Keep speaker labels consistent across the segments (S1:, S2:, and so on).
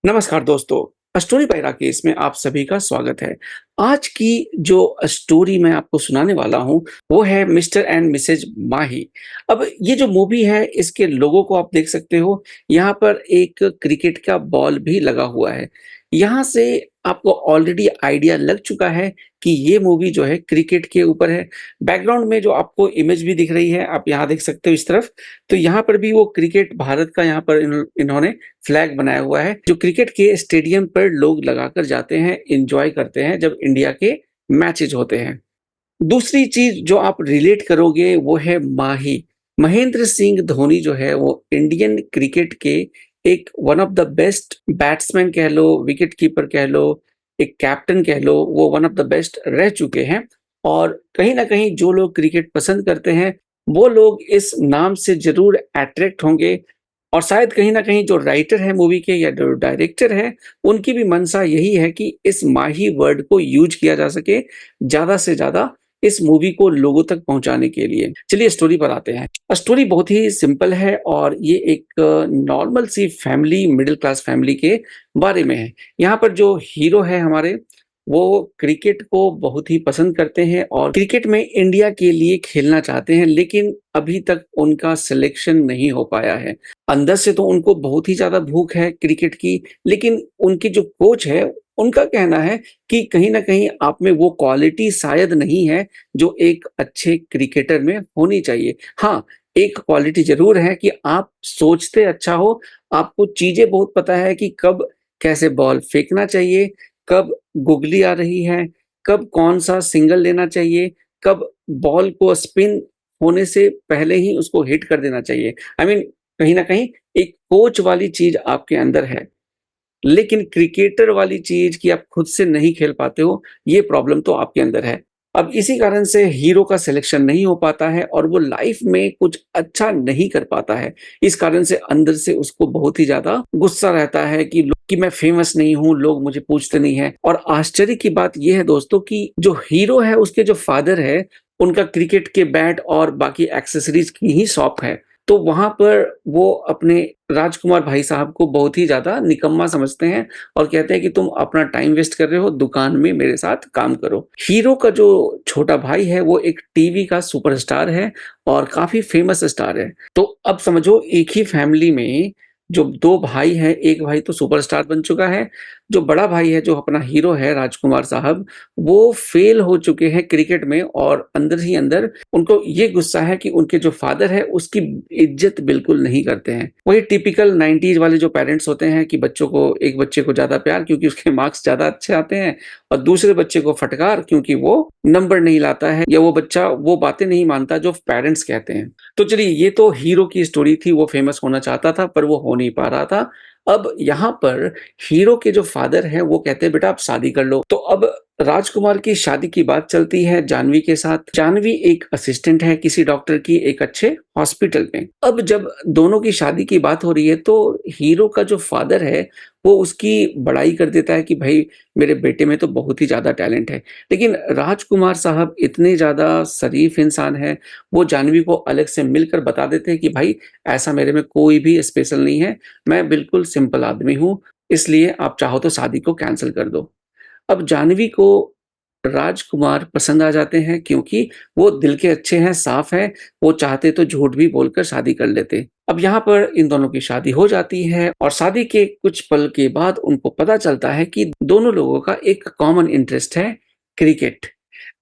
S1: नमस्कार दोस्तों, story by Rakesh में आप सभी का स्वागत है। आज की जो स्टोरी मैं आपको सुनाने वाला हूँ, वो है मिस्टर एंड मिसेज माही। अब ये जो मूवी है, इसके लोगो को आप देख सकते हो, यहाँ पर एक क्रिकेट का बॉल भी लगा हुआ है। यहाँ से आपको ऑलरेडी आइडिया लग चुका है कि ये मूवी जो है क्रिकेट के ऊपर है। बैकग्राउंड में जो आपको इमेज भी दिख रही है, आप यहाँ देख सकते हो इस तरफ, तो यहाँ पर भी वो क्रिकेट भारत का यहाँ पर इन्होंने फ्लैग बनाया हुआ है, जो क्रिकेट के स्टेडियम पर लोग लगाकर जाते हैं, एन्जॉय करते हैं जब इंडिया के मैचेज़ होते हैं। दूसरी चीज़ जो आप रिलेट करोगे वो है माही। महेंद्र सिंह धोनी जो है वो इंडियन क्रिकेट के एक one of the best batsman कह लो, विकेट कीपर कह लो, एक कैप्टन कह लो, वो वन ऑफ द बेस्ट रह चुके हैं। और कहीं न कहीं जो लोग क्रिकेट पसंद करते हैं, वो लोग इस नाम से ज़रूर अट्रैक्ट होंगे। और शायद कहीं न कहीं जो राइटर है मूवी के या जो डायरेक्टर है, उनकी भी मंशा यही है कि इस माही वर्ड को यूज़ किया जा सके, ज़्यादा से ज़्यादा इस मूवी को लोगों तक पहुँचाने के लिए। चलिए स्टोरी पर आते हैं। स्टोरी बहुत ही सिंपल है और ये एक नॉर्मल सी फैमिली, मिडल क्लास फैमिली के बारे में है। यहाँ पर जो हीरो है हमारे, वो क्रिकेट को बहुत ही पसंद करते हैं और क्रिकेट में इंडिया के लिए खेलना चाहते हैं, लेकिन अभी तक उनका सिलेक्शन नहीं हो पाया है। अंदर से तो उनको बहुत ही ज़्यादा भूख है क्रिकेट की, लेकिन उनकी जो कोच है, उनका कहना है कि कहीं न कहीं आप में वो क्वालिटी शायद नहीं है, जो एक अच्छे क्रिकेटर में होनी चाहिए। हाँ, एक क्वालिटी ज़रूर है कि आप सोचते अच्छा हो, आपको चीज़ें बहुत पता है कि कब कैसे बॉल फेंकना चाहिए, कब गुगली आ रही है, कब कौन-सा सिंगल लेना चाहिए, कब बॉल को स्पिन होने से पहले ही उसको हिट कर देना चाहिए। आई मीन कहीं न कहीं एक कोच वाली चीज़ आपके अंदर है। लेकिन क्रिकेटर वाली चीज़ कि आप खुद से नहीं खेल पाते हो, ये प्रॉब्लम तो आपके अंदर है। अब इसी कारण से हीरो का सिलेक्शन नहीं हो पाता है और वो लाइफ़ में कुछ अच्छा नहीं कर पाता है। इस कारण से अंदर से उसको बहुत ही ज़्यादा गुस्सा रहता है कि मैं फ़ेमस नहीं हूँ, लोग मुझे पूछते नहीं हैं। और आश्चर्य की बात ये है दोस्तों कि जो हीरो है, उसके जो फ़ादर है, उनका क्रिकेट के बैट और बाकी एक्सेसरीज़ की ही शॉप है। तो वहाँ पर वो अपने राजकुमार भाई साहब को बहुत ही ज़्यादा निकम्मा समझते हैं और कहते हैं कि तुम अपना टाइम वेस्ट कर रहे हो, दुकान में मेरे साथ काम करो। हीरो का जो छोटा भाई है, वो एक टीवी का सुपरस्टार है और काफ़ी फ़ेमस स्टार है। तो अब समझो एक ही फैमिली में जो 2 भाई हैं, एक भाई तो सुपरस्टार बन चुका है, जो बड़ा भाई है, जो अपना हीरो है राजकुमार साहब, वो फ़ेल हो चुके हैं क्रिकेट में और अंदर ही अंदर उनको ये गुस्सा है कि उनके जो फ़ादर है, उसकी इज़्ज़त बिल्कुल नहीं करते हैं। वही टिपिकल 90s वाले जो पेरेंट्स होते हैं कि बच्चों को एक बच्चे को ज़्यादा प्यार क्योंकि उसके मार्क्स ज़्यादा अच्छे आते हैं और दूसरे बच्चे को फटकार क्योंकि वो नंबर नहीं लाता है या वो बच्चा वो बातें नहीं मानता जो पेरेंट्स कहते हैं। तो चलिए ये तो हीरो की स्टोरी थी, वो फ़ेमस होना चाहता था पर वो हो नहीं पा रहा था। अब यहाँ पर हीरो के जो फ़ादर हैं वो कहते हैं बेटा आप शादी कर लो। तो अब राजकुमार की शादी की बात चलती है जाह्नवी के साथ। जाह्नवी एक असिस्टेंट है किसी डॉक्टर की एक अच्छे हॉस्पिटल में। अब जब दोनों की शादी की बात हो रही है तो हीरो का जो फ़ादर है वो उसकी बड़ाई कर देता है कि भाई मेरे बेटे में तो बहुत ही ज़्यादा टैलेंट है। लेकिन राजकुमार साहब इतने ज़्यादा शरीफ इंसान हैं, वो जाह्नवी को अलग से मिलकर बता देते हैं कि भाई ऐसा मेरे में कोई भी स्पेशल नहीं है, मैं बिल्कुल सिंपल आदमी हूँ, इसलिए आप चाहो तो शादी को कैंसल कर दो। अब जाह्नवी को राजकुमार पसंद आ जाते हैं क्योंकि वो दिल के अच्छे हैं, साफ़ हैं, वो चाहते तो झूठ भी बोलकर शादी कर लेते। अब यहाँ पर इन दोनों की शादी हो जाती है और शादी के कुछ पल के बाद उनको पता चलता है कि दोनों लोगों का एक कॉमन इंटरेस्ट है क्रिकेट।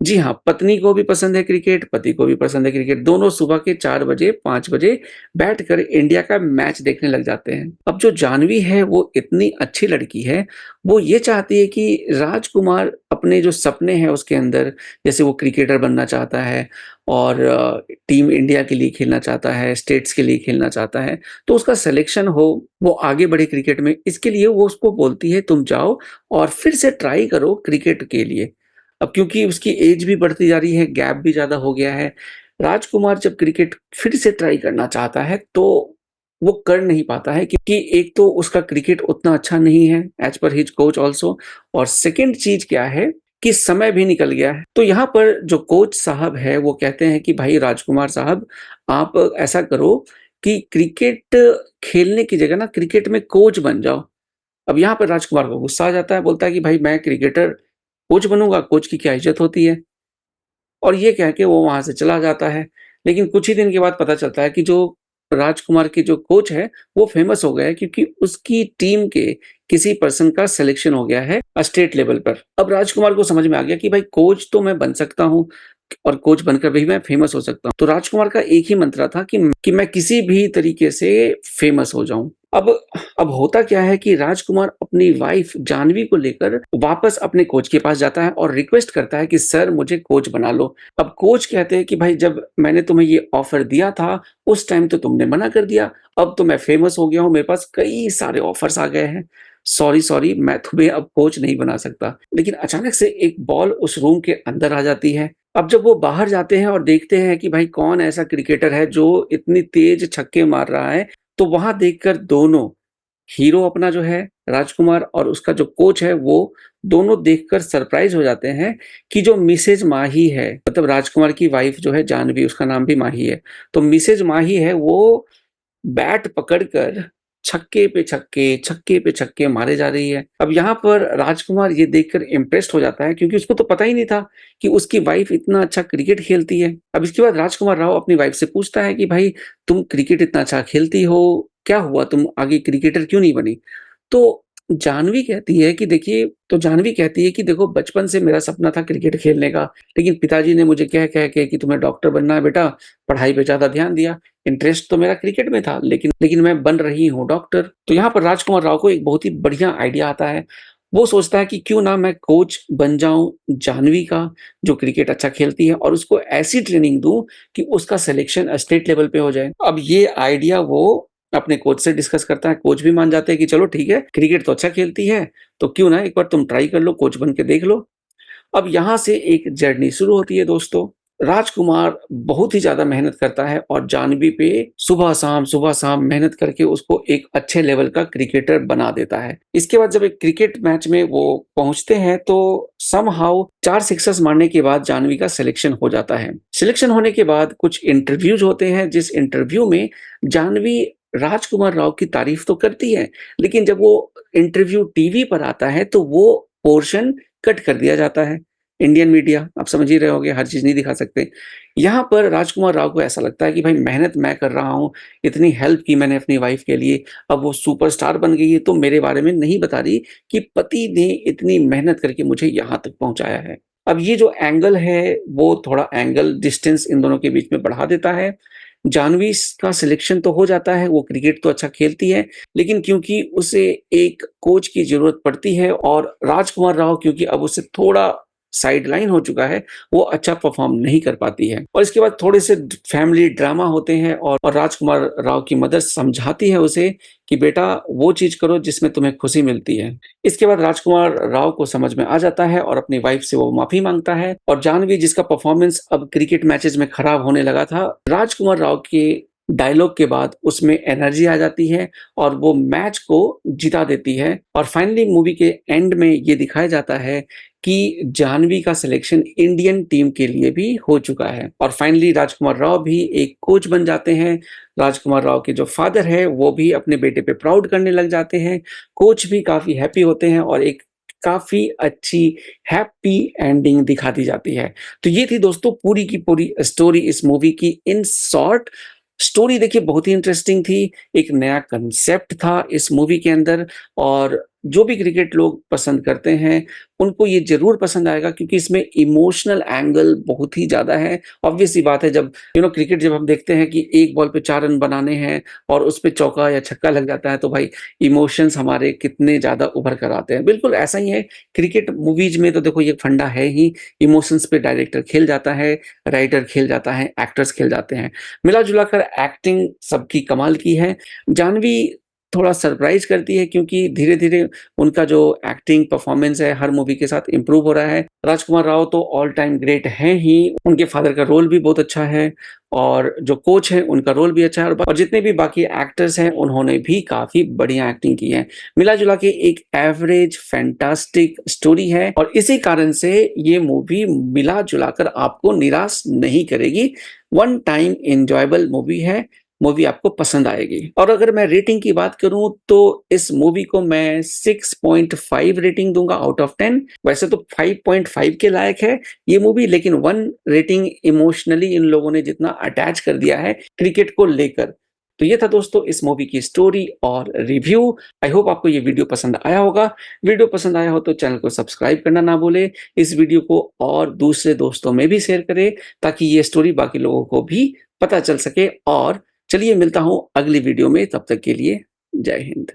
S1: जी हाँ, पत्नी को भी पसंद है क्रिकेट, पति को भी पसंद है क्रिकेट। दोनों सुबह के 4 बजे, 5 बजे बैठकर इंडिया का मैच देखने लग जाते हैं। अब जो जाह्नवी है वो इतनी अच्छी लड़की है, वो ये चाहती है कि राजकुमार अपने जो सपने हैं उसके अंदर, जैसे वो क्रिकेटर बनना चाहता है और टीम इंडिया के लिए खेलना चाहता है, स्टेट्स के लिए खेलना चाहता है, तो उसका सिलेक्शन हो, वो आगे बढ़े क्रिकेट में। इसके लिए वो उसको बोलती है तुम जाओ और फिर से ट्राई करो क्रिकेट के लिए। अब क्योंकि उसकी एज भी बढ़ती जा रही है, गैप भी ज़्यादा हो गया है, राजकुमार जब क्रिकेट फिर से ट्राई करना चाहता है, तो वो कर नहीं पाता है क्योंकि एक तो उसका क्रिकेट उतना अच्छा नहीं है as per his coach also और सेकंड चीज़ क्या है कि समय भी निकल गया है। तो यहाँ पर जो कोच साहब है, वो कहते हैं कि भाई राजकुमार साहब, आप ऐसा करो कि क्रिकेट खेलने की जगह ना क्रिकेट में कोच बन जाओ। अब यहाँ पर राजकुमार को गुस्सा आ जाता है, बोलता है कि भाई मैं क्रिकेटर कोच बनूँगा, कोच की क्या इज़्ज़त होती है? और ये कह के वो वहाँ से चला जाता है। लेकिन कुछ ही दिन के बाद पता चलता है कि जो राजकुमार के जो कोच है, वो फ़ेमस हो गया है क्योंकि उसकी टीम के किसी पर्सन का सिलेक्शन हो गया है स्टेट लेवल पर। अब राजकुमार को समझ में आ गया कि भाई कोच तो मैं बन सकता हूँ और कोच बनकर भी मैं फ़ेमस हो सकता हूँ। तो राजकुमार का एक ही मंत्र था कि मैं किसी भी तरीके से फ़ेमस हो जाऊँ। अब होता क्या है कि राजकुमार अपनी वाइफ जानवी को लेकर वापस अपने कोच के पास जाता है और रिक्वेस्ट करता है कि सर मुझे कोच बना लो। अब कोच कहते हैं कि भाई जब मैंने तुम्हें ये ऑफर दिया था, उस टाइम तो तुमने मना कर दिया। अब तो मैं फेमस हो गया हूँ, मेरे पास कई सारे ऑफर्स आ गए हैं। सॉरी मैं तुम्हें अब कोच नहीं बना सकता। लेकिन अचानक से एक बॉल उस रूम के अंदर आ जाती है। अब जब वो बाहर जाते हैं और देखते हैं कि भाई कौन ऐसा क्रिकेटर है जो इतनी तेज छक्के मार रहा है, तो वहाँ देखकर दोनों हीरो अपना जो है राजकुमार और उसका जो कोच है वो दोनों देखकर सरप्राइज़ हो जाते हैं कि जो मिसेज़ माही है, मतलब राजकुमार की वाइफ़ जो है जानवी, उसका नाम भी माही है। तो मिसेज़ माही है वो बैट पकड़कर छक्के पे छक्के मारे जा रही है। अब यहाँ पर राजकुमार ये देखकर इम्प्रेस्ड हो जाता है क्योंकि उसको तो पता ही नहीं था कि उसकी वाइफ़ इतना अच्छा क्रिकेट खेलती है। अब इसके बाद राजकुमार राव अपनी वाइफ़ से पूछता है कि भाई तुम क्रिकेट इतना अच्छा खेलती हो, क्या हुआ तुम आगे क्रिकेटर क्यों नहीं बनी? तो जानवी कहती है कि देखो बचपन से मेरा सपना था क्रिकेट खेलने का, लेकिन पिताजी ने मुझे कह के कि तुम्हें डॉक्टर बनना है बेटा, पढ़ाई पे ज़्यादा ध्यान दिया। इंटरेस्ट तो मेरा क्रिकेट में था, लेकिन मैं बन रही हूँ डॉक्टर। तो यहाँ पर राजकुमार राव को एक बहुत ही बढ़िया आइडिया आता है। वो सोचता है कि क्यों ना मैं कोच बन जाऊँ जानवी का, जो क्रिकेट अच्छा खेलती है और उसको ऐसी ट्रेनिंग दूँ कि उसका सिलेक्शन स्टेट लेवल पे हो जाए। अब ये आइडिया वो अपने कोच से डिस्कस करता है, कोच भी मान जाते हैं कि चलो ठीक है, क्रिकेट तो अच्छा खेलती है, तो क्यों ना एक बार तुम ट्राई कर लो, कोच बन के देख लो। अब यहाँ से एक जर्नी शुरू होती है दोस्तों। राजकुमार बहुत ही ज़्यादा मेहनत करता है और जानवी पे सुबह शाम मेहनत करके उसको एक अच्छे लेवल का क्रिकेटर बना देता है। इसके बाद जब एक क्रिकेट मैच में वो पहुँचते हैं तो समहाउ 4 सिक्सर्स मारने के बाद जानवी का सिलेक्शन हो जाता है। सिलेक्शन होने के बाद कुछ इंटरव्यूज़ होते हैं, जिस इंटरव्यू में जानवी राजकुमार राव की तारीफ़ तो करती है, लेकिन जब वो इंटरव्यू टीवी पर आता है तो वो पोर्शन कट कर दिया जाता है। इंडियन मीडिया, आप समझ ही रहे होंगे, हर चीज़ नहीं दिखा सकते। यहाँ पर राजकुमार राव को ऐसा लगता है कि भाई मेहनत मैं कर रहा हूँ, इतनी हेल्प की मैंने अपनी वाइफ़ के लिए, अब वो सुपरस्टार बन गई है तो मेरे बारे में नहीं बता रही कि पति ने इतनी मेहनत करके मुझे यहाँ तक पहुँचाया है। अब ये जो एंगल है, वो थोड़ा एंगल डिस्टेंस इन दोनों के बीच में बढ़ा देता है। जानवी का सिलेक्शन तो हो जाता है, वो क्रिकेट तो अच्छा खेलती है, लेकिन क्योंकि उसे एक कोच की ज़रूरत पड़ती है और राजकुमार राव क्योंकि अब उससे थोड़ा साइडलाइन हो चुका है, वो अच्छा परफ़ॉर्म नहीं कर पाती है। और इसके बाद थोड़े से फैमिली ड्रामा होते हैं और राजकुमार राव की मदर समझाती है उसे कि बेटा वो चीज़ करो जिसमें तुम्हें खुशी मिलती है। इसके बाद राजकुमार राव को समझ में आ जाता है और अपनी वाइफ़ से वो माफ़ी माँगता है और जानवी जिसका परफ़ॉर्मेंस अब क्रिकेट मैचेज़ में खराब होने लगा था, राजकुमार राव के डायलॉग के बाद उसमें एनर्जी आ जाती है और वो मैच को जिता देती है और फाइनली मूवी के एंड में ये दिखाया जाता है कि जानवी का सिलेक्शन इंडियन टीम के लिए भी हो चुका है और फाइनली राजकुमार राव भी एक कोच बन जाते हैं। राजकुमार राव के जो फादर है वो भी अपने बेटे पे प्राउड करने लग जाते हैं। कोच भी काफ़ी हैप्पी होते हैं और एक काफ़ी अच्छी हैप्पी एंडिंग दिखा दी जाती है। तो ये थी दोस्तों पूरी की पूरी स्टोरी इस मूवी की इन शॉर्ट। स्टोरी देखिए बहुत ही इंटरेस्टिंग थी, एक नया कांसेप्ट था इस मूवी के अंदर और जो भी क्रिकेट लोग पसंद करते हैं, उनको ये ज़रूर पसंद आएगा क्योंकि इसमें इमोशनल एंगल बहुत ही ज़्यादा है। ऑब्वियस सी बात है जब क्रिकेट जब हम देखते हैं कि एक बॉल पे 4 रन बनाने हैं और उसपे चौका या छक्का लग जाता है तो भाई इमोशंस हमारे कितने ज़्यादा उभर कर आते हैं। बिल्कुल ऐसा ही है, क्रिकेट मूवीज़ में तो देखो ये फंडा है ही, इमोशंस पे डायरेक्टर खेल जाता है, राइटर खेल जाता है, एक्टर्स खेल जाते हैं। मिला-जुला कर एक्टिंग सबकी कमाल की है। जानवी थोड़ा सरप्राइज़ करती है क्योंकि धीरे-धीरे उनका जो एक्टिंग परफ़ॉर्मेंस है हर मूवी के साथ इम्प्रूव हो रहा है। राजकुमार राव तो ऑल टाइम ग्रेट हैं ही, उनके फादर का रोल भी बहुत अच्छा है और जो कोच हैं उनका रोल भी अच्छा है और जितने भी बाकी एक्टर्स हैं उन्होंने भी काफ़ी बढ़िया एक्टिंग की है। मिला-जुला के एक एवरेज फैंटास्टिक स्टोरी है और इसी कारण से ये मूवी मिला-जुला कर आपको निराश नहीं करेगी। वन टाइम एन्जॉयबल मूवी है, मूवी आपको पसंद आएगी। और अगर मैं रेटिंग की बात करूँ तो इस मूवी को मैं 6.5 रेटिंग दूँगा आउट ऑफ 10। वैसे तो 5.5 के लायक है ये मूवी, लेकिन 1 रेटिंग इमोशनली इन लोगों ने जितना अटैच कर दिया है क्रिकेट को लेकर। तो ये था दोस्तों इस मूवी की स्टोरी और रिव्यू। आई होप आपको ये वीडियो पसंद आया होगा। वीडियो पसंद आया हो तो चैनल को सब्सक्राइब करना ना भूलें। इस वीडियो को और दूसरे दोस्तों में भी शेयर करें ताकि ये स्टोरी बाकी लोगों को भी पता चल सके। और चलिए मिलता हूँ अगली वीडियो में, तब तक के लिए जय हिंद।